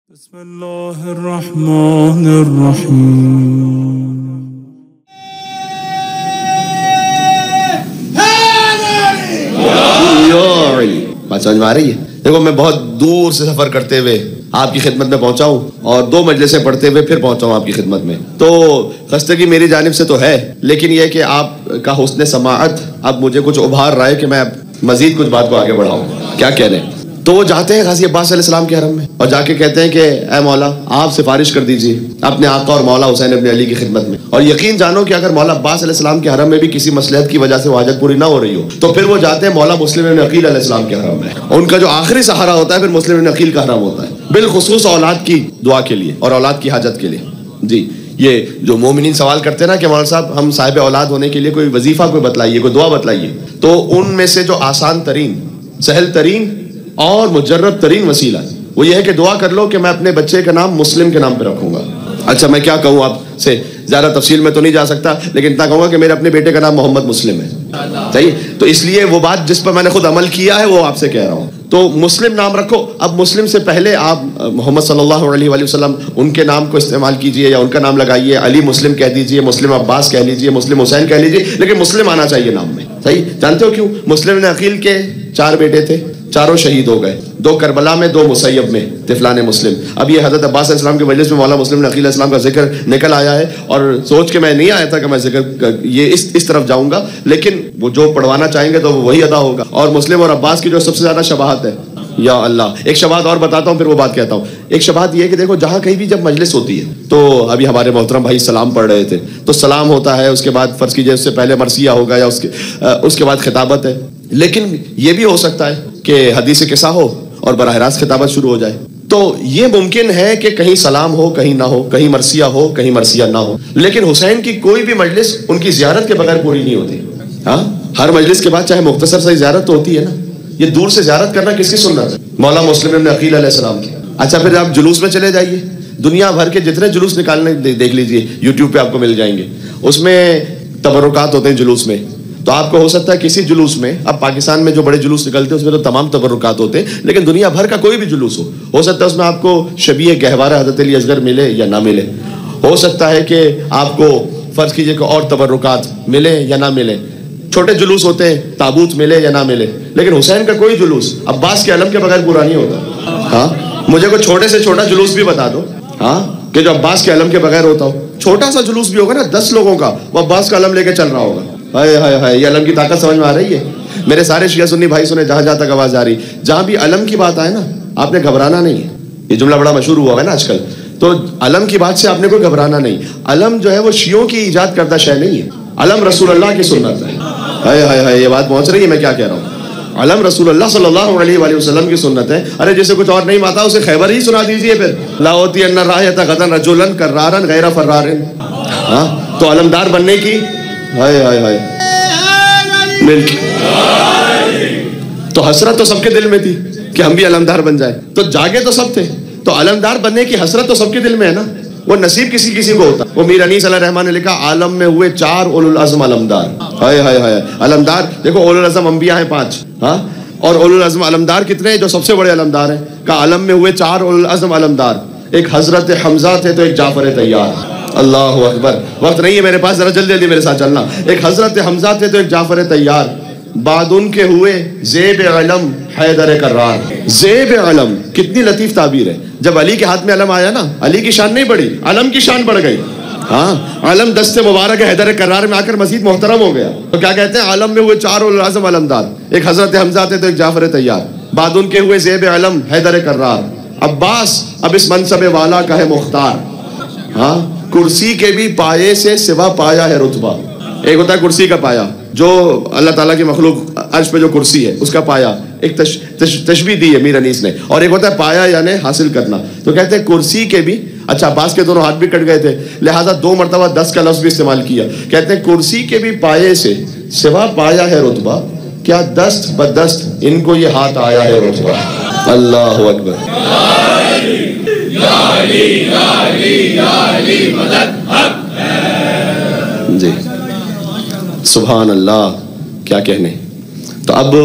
بسم الله الرحمن الرحیم. بات سمجھ میں آ رہی ہے؟ دیکھو میں بہت دور سے سفر کرتے ہوئے آپ کی خدمت میں پہنچا ہوں اور 2 مجلسیں پڑھتے ہوئے پھر پہنچا ہوں آپ کی خدمت میں، تو خستگی میری جانب سے تو ہے، لیکن یہ کہ آپ کا حسن سماعت اب مجھے کچھ ابھار رہا ہے کہ میں مزید کچھ بات کو آگے بڑھاؤں. کیا کہہ رہے ہیں؟ تو وہ جاتے ہیں غازی عباس علیہ السلام کے حرم میں اور جا کے کہتے ہیں کہ اے مولا آپ سفارش کر دیجئے اپنے آقا اور مولا حسین ابن علی کی خدمت میں، اور یقین جانو کہ اگر مولا عباس علیہ السلام کے حرم میں بھی کسی مصلحت کی وجہ سے وہ حاجت پوری نہ ہو رہی ہو تو پھر وہ جاتے ہیں مولا مسلم ابن عقیل علیہ السلام کے حرم میں. ان کا جو آخری سہارا ہوتا ہے پھر مسلم ابن عقیل کا حرم ہوتا ہے، بالخصوص اولاد کی دعا کے لیے اور اولاد کی حاجت کے لیے. جی یہ جو مومنین سوال کرتے ہیں نا کہ مولانا صاحب ہم صاحب اولاد ہونے کے لیے کوئی وظیفہ کوئی بتلائیے، کوئی دعا بتلائیے، تو ان میں سے جو آسان ترین، سہل ترین اور مجرب ترین وسیلہ وہ یہ ہے کہ دعا کر لو کہ میں اپنے بچے کا نام مسلم کے نام پہ رکھوں گا. اچھا میں کیا کہوں آپ سے، زیادہ تفصیل میں تو نہیں جا سکتا، لیکن اتنا کہوں گا کہ میرے اپنے بیٹے کا نام محمد مسلم ہے. صحیح؟ تو اس لیے وہ بات جس پر میں نے خود عمل کیا ہے وہ آپ سے کہہ رہا ہوں. تو مسلم نام رکھو. اب مسلم سے پہلے آپ محمد صلی اللہ علیہ وآلہ وسلم ان کے نام کو استعمال کیجئے یا ان کا نام لگائیے. علی مسلم کہہ دیجئے، مسلم عباس کہہ لیجئے، مسلم حسین کہہ لیجئے، لیکن مسلم آنا چاہیے نام میں. صحیح؟ جانتے ہو کیوں؟ مسلم بن عقیل کے 4 بیٹے تھے، چاروں شہید ہو گئے، 2 کربلا میں، 2 مسیب میں، طفلان مسلم. اب یہ حضرت عباس علیہ السلام کے مجلس میں مولا مسلم بن عقیل علیہ السلام کا ذکر نکل آیا ہے اور سوچ کے میں نہیں آیا تھا کہ میں ذکر یہ اس طرف جاؤں گا، لیکن وہ جو پڑھوانا چاہیں گے تو وہی ادا ہوگا. اور مسلم اور عباس کی جو سب سے زیادہ شباہت ہے، یا اللہ ایک شباہت اور بتاتا ہوں پھر وہ بات کہتا ہوں. ایک شباہت یہ ہے کہ دیکھو جہاں کہیں بھی جب مجلس ہوتی ہے تو ابھی ہمارے محترم بھائی سلام پڑھ رہے تھے تو سلام ہوتا ہے، اس کے بعد فرض کیجئے اس سے پہلے مرثیہ ہوگا یا اس کے بعد خطابت ہے. لیکن یہ بھی ہو سکتا ہے کہ حدیث قصہ ہو اور براہ راست خطابت شروع ہو جائے. تو یہ ممکن ہے کہ کہیں سلام ہو کہیں نہ ہو، کہیں مرثیہ ہو کہیں مرثیہ نہ ہو. لیکن حسین کی کوئی بھی مجلس ان کی زیارت کے بغیر پوری نہیں ہوتی. ہاں ہر مجلس کے بعد چاہے مختصر سی زیارت تو ہوتی ہے نا. یہ دور سے زیارت کرنا کس کی سنت ہے؟ مولا مسلم ابن عقیل علیہ السلام کی. اچھا پھر آپ جلوس میں چلے جائیے، دنیا بھر کے جتنے جلوس نکالنے دیکھ لیجئے، یوٹیوب پہ آپ کو مل جائیں گے. اس میں تبرکات ہوتے ہیں جلوس میں. تو آپ کو ہو سکتا ہے کسی جلوس میں، اب پاکستان میں جو بڑے جلوس نکلتے ہیں اس میں تو تمام تبرکات ہوتے ہیں، لیکن دنیا بھر کا کوئی بھی جلوس ہو سکتا ہے اس میں آپ کو شبیہ گہوارہ حضرت علی اصغر ملے یا نہ ملے. ہو سکتا ہے کہ آپ کو فرض کیجئے کہ اور تبرکات ملے یا نہ ملے. چھوٹے جلوس ہوتے ہیں، تابوت ملے یا نہ ملے، لیکن حسین کا کوئی جلوس عباس کے علم کے بغیر پورا نہیں ہوتا. ہاں مجھے کوئی چھوٹے سے چھوٹا جلوس بھی بتا دو ہاں کہ جو عباس کے علم کے بغیر ہوتا ہو. چھوٹا سا جلوس بھی ہوگا نا 10 لوگوں کا، وہ عباس کا علم لے کے چل رہا ہوگا. ہائے ہائے ہائے، یہ علم کی طاقت سمجھ میں آ رہی ہے؟ میرے سارے شیعہ سنی بھائی سنے، جہاں جہاں تک آواز آ رہی، جہاں بھی علم کی بات آئے نا آپ نے گھبرانا نہیں ہے. یہ جملہ بڑا مشہور ہوا ہے نا آج کل. تو علم کی بات سے آپ نے کوئی گھبرانا نہیں. علم جو ہے وہ شیعوں کی ایجاد کردہ شے نہیں ہے، علم رسول اللہ کی سنت ہے. ہائے ہائے ہائے، یہ بات پہنچ رہی ہے میں کیا کہہ رہا ہوں؟ علم رسول اللہ صلی اللہ علیہ وآلہ وسلم کی سنت ہے. ارے جسے کچھ اور نہیں آتا اسے خیبر ہی سنا دیجئے. پھر لا ہوتی ان راحت غدن رجلا کرارا غیر فرار. ہاں تو علمدار بننے کی ہائے ہائے ہائے ملک تو حسرت تو سب کے دل میں تھی کہ ہم بھی علمدار بن جائیں. تو جاگے تو سب تھے، تو علمدار بننے کی حسرت تو سب کے دل میں ہے نا. وہ نصیب کسی کسی کو ہوتا. وہ میر انیس علیہ الرحمن نے لکھا عالم میں ہوئے 4 اولو العزم علمدار. ہائے ہائے ہائے علمدار. دیکھو اولو العزم انبیاء ہیں 5، ہاں اور اولو العزم علمدار کتنے ہیں؟ جو سب سے بڑے علمدار ہیں. کہ عالم میں ہوئے 4 اولو العزم علمدار. ایک حضرت حمزہ تھے تو ایک جعفر طیار. اللہ اکبر، وقت نہیں ہے میرے پاس، ذرا جلدی جلدی میرے ساتھ چلنا. ایک حضرت حمزہ تھے تو ایک جعفر طیار. بعد ان کے ہوئے زیب علم حیدر کرار. زیب علم کتنی لطیف تعبیر ہے. جب علی کے ہاتھ میں علم آیا نا، علی کی شان نہیں بڑھی، علم کی شان بڑھ گئی. ہاں علم دست مبارک حیدر کرار میں آ کر مزید محترم ہو گیا. تو کیا کہتے ہیں؟ عالم میں ہوئے 4 اولو العزم علمدار. ایک حضرت حمزہ تھے تو ایک جعفر طیار. بعد ان کے ہوئے زیب علم حیدر کرار. عباس اب اس منصب والا کا ہے مختار. ہاں کرسی کے بھی پائے سے سوا پایا ہے رتبہ. ایک ہوتا ہے کرسی کا پایا، جو اللہ تعالیٰ کی مخلوق عرش پہ جو کرسی ہے اس کا پایا، ایک تشبیہ دی ہے میر انیس نے. اور ایک ہوتا ہے پایا یعنی حاصل کرنا. تو کہتے ہیں کرسی کے بھی، اچھا عباس کے دونوں ہاتھ بھی کٹ گئے تھے لہٰذا 2 مرتبہ 10 کا لفظ بھی استعمال کیا. کہتے ہیں کرسی کے بھی پائے سے سوا پایا ہے رتبہ، کیا دست بدست ان کو یہ ہاتھ آیا ہے رتبہ. اللہ اکبر. جی سبحان اللہ، کیا کہنے. تو اب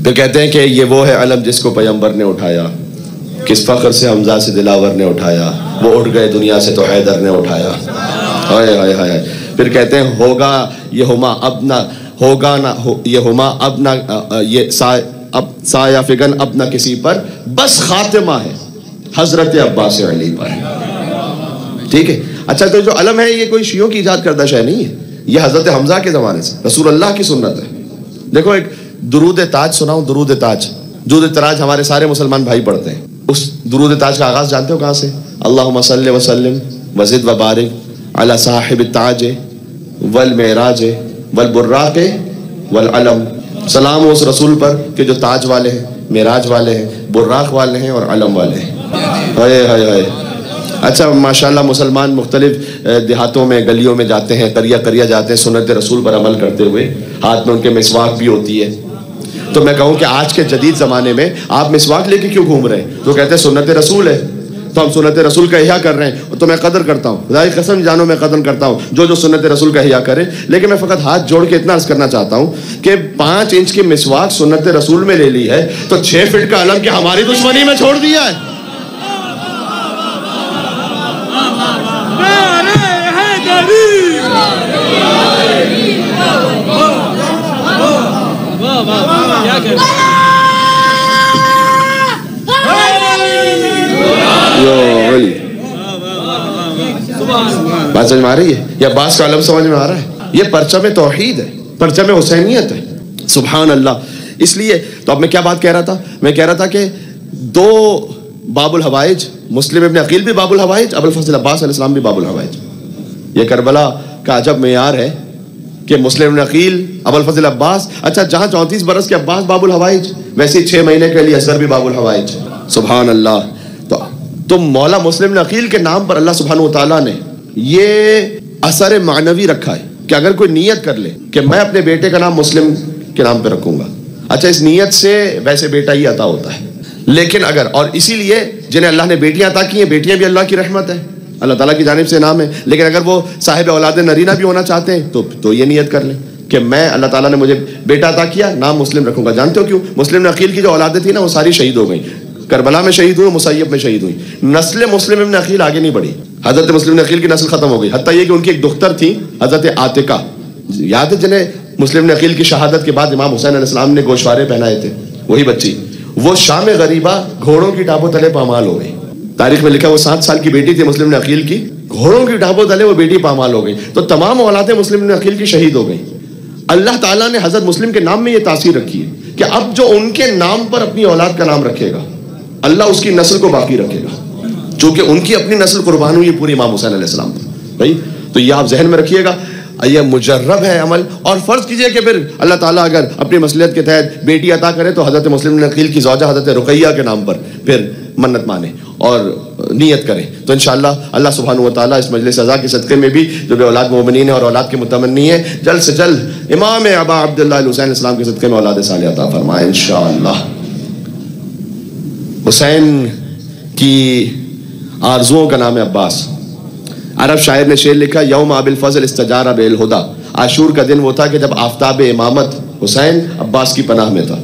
پھر کہتے ہیں کہ یہ وہ ہے علم جس کو پیغمبر نے اٹھایا. کس فخر سے حمزہ سے دلاور نے اٹھایا، وہ اٹھ گئے دنیا سے تو حیدر نے اٹھایا. ہائے ہائے ہائے. پھر کہتے ہیں ہوگا یہ ہما اب نہ ہوگا نہ یہ ہما اب نہ یہ سایہ فگن اب نہ کسی پر، بس خاتمہ ہے حضرت عباس علی پر. ٹھیک ہے. اچھا تو جو علم ہے یہ کوئی شیعوں کی ایجاد کردہ شے نہیں ہے، یہ حضرت حمزہ کے زمانے سے رسول اللہ کی سنت ہے. دیکھو ایک درود تاج سناؤں. درود تاج، درود تاج ہمارے سارے مسلمان بھائی پڑھتے ہیں. اس درود تاج کا آغاز جانتے ہو کہاں سے؟ اللہم صلی وسلم وزد وبارک علی صاحب التاج والمعراج والبراق والعلم. سلام اس رسول پر کہ جو تاج والے ہیں، معراج والے ہیں، براق والے ہیں اور علم والے ہیں. ہائے ہائے ہائے. اچھا ماشاءاللہ مسلمان مختلف دیہاتوں میں گلیوں میں جاتے ہیں، کریا جاتے ہیں سنت رسول پر عمل کرتے ہوئے، ہاتھ میں ان کے مسواک بھی ہوتی ہے. تو میں کہوں کہ آج کے جدید زمانے میں آپ مسواک لے کے کیوں گھوم رہے ہیں؟ تو کہتے ہیں سنت رسول ہے، تو ہم سنت رسول کا احیا کر رہے ہیں. تو میں قدر کرتا ہوں، خدا کی قسم جانو میں قدر کرتا ہوں جو سنت رسول کا احیا کرے. لیکن میں فقط ہاتھ جوڑ کے اتنا عرض کرنا چاہتا ہوں کہ 5 انچ کی مسواک سنت رسول میں لے لی ہے تو 6 فٹ کا علم کیا ہماری دشمنی میں چھوڑ دیا ہے؟ بات سمجھ میں آ رہی ہے؟ یا عباس کا علم سمجھ میں آ رہا ہے؟ یہ پرچم توحید ہے، پرچم حسینیت ہے. سبحان اللہ. اس لیے تو اب میں کیا بات کہہ رہا تھا؟ میں کہہ رہا تھا کہ 2 باب الحوائج، مسلم ابن عقیل بھی باب الحوائج، ابو الفضل عباس علیہ السلام بھی باب الحوائج. یہ کربلا کا عجب معیار ہے کہ مسلم ابن عقیل، ابو الفضل عباس. اچھا جہاں 34 برس کے عباس باب الحوائج، ویسے 6 مہینے کے لیے اصغر بھی باب الحوائج. سبحان اللہ. تو مولا مسلم ابن عقیل کے نام پر اللہ سبحانہ و تعالیٰ نے یہ اثر معنوی رکھا ہے کہ اگر کوئی نیت کر لے کہ میں اپنے بیٹے کا نام مسلم کے نام پہ رکھوں گا، اچھا اس نیت سے ویسے بیٹا ہی عطا ہوتا ہے. لیکن اگر، اور اسی لیے جنہیں اللہ نے بیٹیاں عطا کی ہیں، بیٹیاں بھی اللہ کی رحمت ہے، اللہ تعالیٰ کی جانب سے نام ہے. لیکن اگر وہ صاحب اولاد نرینہ بھی ہونا چاہتے ہیں تو یہ نیت کر لیں کہ میں اللہ تعالیٰ نے مجھے بیٹا عطا کیا، نام مسلم رکھوں گا. جانتے ہو کیوں؟ مسلم ابن عقیل کی جو اولادیں تھیں نا وہ ساری شہید ہو گئیں. کربلا میں شہید ہوئی، مصیب میں شہید ہوئی. نسل مسلم ابن عقیل آگے نہیں بڑھی. حضرت مسلم ابن عقیل کی نسل ختم ہو گئی. حتیٰ یہ کہ ان کی ایک دختر تھی حضرت عاتقہ، یاد ہے جنہیں مسلم ابن عقیل کی شہادت کے بعد امام حسین علیہ السلام نے گوشوارے پہنائے تھے، وہی بچی. وہ شام غریبہ گھوڑوں کی ٹاپوں تلے پامال ہو گئی. تاریخ میں لکھا وہ 7 سال کی بیٹی تھی مسلم ابن عقیل کی، گھوڑوں کی ٹاپوں تلے وہ بیٹی پامال ہو گئی. تو تمام اولادیں مسلم ابن عقیل کی شہید ہو گئی. اللہ تعالیٰ نے حضرت مسلم کے نام میں یہ تاثیر رکھی ہے کہ اب جو ان کے نام پر اپنی اولاد کا نام رکھے گا اللہ اس کی نسل کو باقی رکھے گا، چونکہ ان کی اپنی نسل قربان ہوئی پوری امام حسین علیہ السلام پر. بھائی تو یہ آپ ذہن میں رکھیے گا، یہ مجرب ہے عمل. اور فرض کیجئے کہ پھر اللہ تعالیٰ اگر اپنی مصلحت کے تحت بیٹی عطا کرے تو حضرت مسلم بن عقیل کی زوجہ حضرت رقیہ کے نام پر پھر منت مانے اور نیت کریں تو انشاءاللہ اللہ سبحانہ و تعالیٰ اس مجلس عزا کے صدقے میں بھی جو بے اولاد مومنین ہیں اور اولاد کے متمنی ہیں، جلد سے جلد امام ابا عبداللہ الحسین علیہ السلام کے صدقے میں اولاد صالحہ عطا فرمائے انشاءاللہ. حسین کی آرزوؤں کا نام ہے عباس. عرب شاعر نے شعر لکھا، یوم ابی الفضل استجار بالہدا. عاشور کا دن وہ تھا کہ جب آفتاب امامت حسین عباس کی پناہ میں تھا.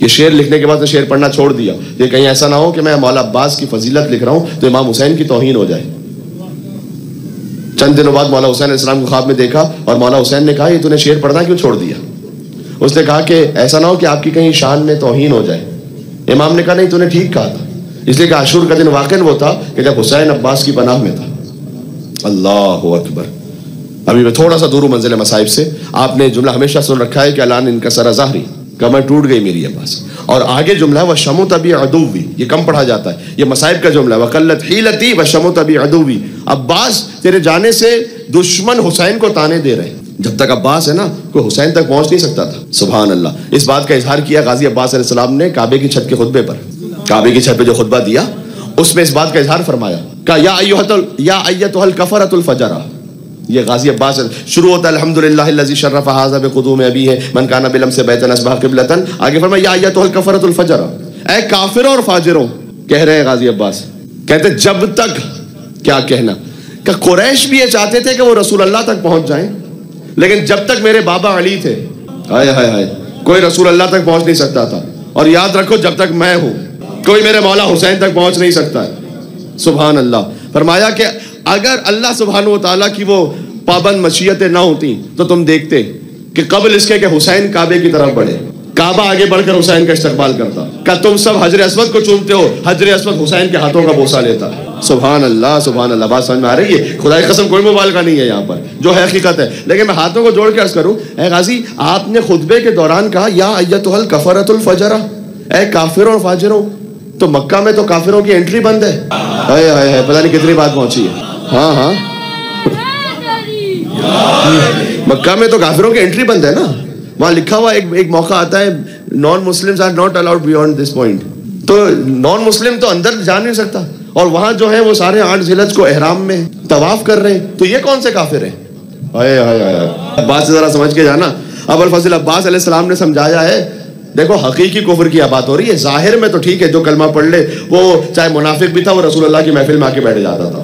یہ شعر لکھنے کے بعد تو شعر پڑھنا چھوڑ دیا کہ کہیں ایسا نہ ہو کہ میں مولا عباس کی فضیلت لکھ رہا ہوں تو امام حسین کی توہین ہو جائے. چند دنوں بعد مولا حسین علیہ السلام کو خواب میں دیکھا اور مولا حسین نے کہا یہ تو نے شعر پڑھنا کیوں چھوڑ دیا؟ اس نے کہا کہ ایسا نہ ہو کہ آپ کی کہیں شان میں توہین ہو جائے. امام نے کہا نہیں تو نے ٹھیک کہا تھا، اس لیے کہ عاشور کا دن واقعاً وہ تھا کہ جب حسین عباس کی پناہ میں تھا. اللہ اکبر. ابھی میں تھوڑا سا دور ہوں منزل مصائب سے. آپ نے جملہ ہمیشہ سن رکھا ہے کہ الان ان کا سر ظاہری، کمر ٹوٹ گئی میری عباس. اور آگے جملہ ہے وشمت ابی عدوی، یہ کم پڑھا جاتا ہے، یہ مصائب کا جملہ ہے. وقلت حیلتی وشمت ابی عدوی، عباس تیرے جانے سے دشمن حسین کو تانے دے رہے ہیں. جب تک عباس ہے نا کوئی حسین تک پہنچ نہیں سکتا تھا. سبحان اللہ. اس بات کا اظہار کیا غازی عباس علیہ السلام نے کعبے کی چھت کے خطبے پر. کعبے کی چھت پہ جو خطبہ دیا اس میں اس بات کا اظہار فرمایا کہ یا ایتھا الکفرۃ الفجرہ. یہ غازی عباس شروع ہوتا ہے الحمدللہ الذی شرف ھذا بقدوم ابیہ من کان بلمس بیتا اصبح قبلۃ. آگے فرمایا یا ایتھا الکفرۃ الفجرہ، اے کافروں اور فاجروں. کہہ رہے ہیں غازی عباس، کہتے جب تک کیا کہنا کہ قریش بھی یہ چاہتے تھے کہ وہ رسول اللہ تک پہنچ جائیں، لیکن جب تک میرے بابا علی تھے ہائے ہائے ہائے کوئی رسول اللہ تک پہنچ نہیں سکتا تھا. اور یاد رکھو جب تک میں ہوں کوئی میرے مولا حسین تک پہنچ نہیں سکتا ہے. سبحان اللہ. فرمایا کہ اگر اللہ سبحانہ و تعالیٰ کی وہ پابند مشیتیں نہ ہوتی تو تم دیکھتے کہ قبل اس کے کہ حسین کعبے کی طرف بڑھے, کعبہ آگے بڑھ کر حسین کا استقبال کرتا. کہ تم سب حجر اسود کو چومتے ہو, حجر اسود حسین کے ہاتھوں کا بوسہ لیتا. سبحان اللہ سبحان اللہ. بات سمجھ میں آ رہی ہے؟ خدا کی قسم کوئی مبالغہ نہیں ہے یہاں پر, جو ہے حقیقت ہے. لیکن میں ہاتھوں کو جوڑ کے عرض کروں, اے غازی آپ نے خطبے کے دوران کہا یا ایتھا الکفرۃ الفجرہ, اے کافروں اور فاجروں. تو مکہ میں تو کافروں کی انٹری بند ہے. ہائے ہائے ہائے, پتہ نہیں کتنی بات پہنچی ہے. ہاں ہاں, مکہ میں تو کافروں کی انٹری بند ہے نا. وہاں لکھا ہوا ایک موقع آتا ہے, non Muslims are not allowed beyond this point. تو نان مسلم تو اندر جا نہیں سکتا, اور وہاں جو ہے وہ سارے 8 ذی الحجہ کو احرام میں طواف کر رہے ہیں. تو یہ کون سے کافر ہیں؟ ہائے ہائے ہائے, بات سے ذرا سمجھ کے جانا. ابو الفضل عباس علیہ السلام نے سمجھایا ہے. دیکھو حقیقی کفر کی بات ہو رہی ہے. ظاہر میں تو ٹھیک ہے, جو کلمہ پڑھ لے وہ چاہے منافق بھی تھا, وہ رسول اللہ کی محفل میں آ کے بیٹھ جاتا تھا.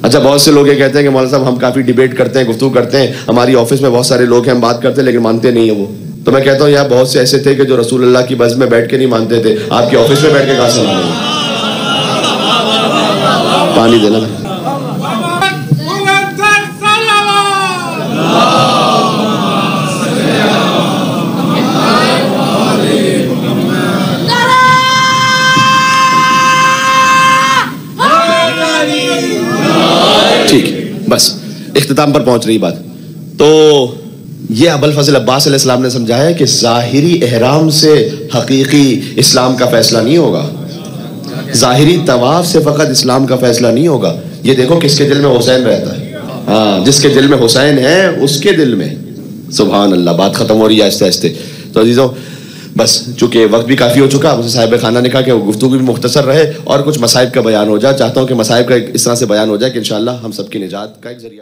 اچھا, بہت سے لوگ یہ کہتے ہیں کہ مولانا صاحب ہم کافی ڈیبیٹ کرتے ہیں, گفتگو کرتے ہیں, ہماری آفس میں بہت سارے لوگ ہیں, ہم بات کرتے ہیں لیکن مانتے نہیں ہیں وہ. تو میں کہتا ہوں یار بہت سے ایسے تھے کہ جو رسول اللہ کی بز میں بیٹھ کے نہیں مانتے تھے, آپ کی آفس میں بیٹھ کے کہاں سے مانیں گے؟ پانی دینا. ٹھیک ہے, بس اختتام پر پہنچ رہی بات. تو یہ ابو الفضل عباس علیہ السلام نے سمجھایا کہ ظاہری احرام سے حقیقی اسلام کا فیصلہ نہیں ہوگا, ظاہری طواف سے فقط اسلام کا فیصلہ نہیں ہوگا. یہ دیکھو کس کے دل میں حسین رہتا ہے. ہاں, جس کے دل میں حسین ہے اس کے دل میں. سبحان اللہ. بات ختم ہو رہی ہے آہستہ آہستہ. تو عزیزوں بس چونکہ وقت بھی کافی ہو چکا, مجھے صاحب خانہ نے کہا کہ وہ گفتگو بھی مختصر رہے اور کچھ مصائب کا بیان ہو جائے. چاہتا ہوں کہ مصائب کا اس طرح سے بیان ہو جائے کہ انشاءاللہ ہم سب کی نجات کا ایک ذریعہ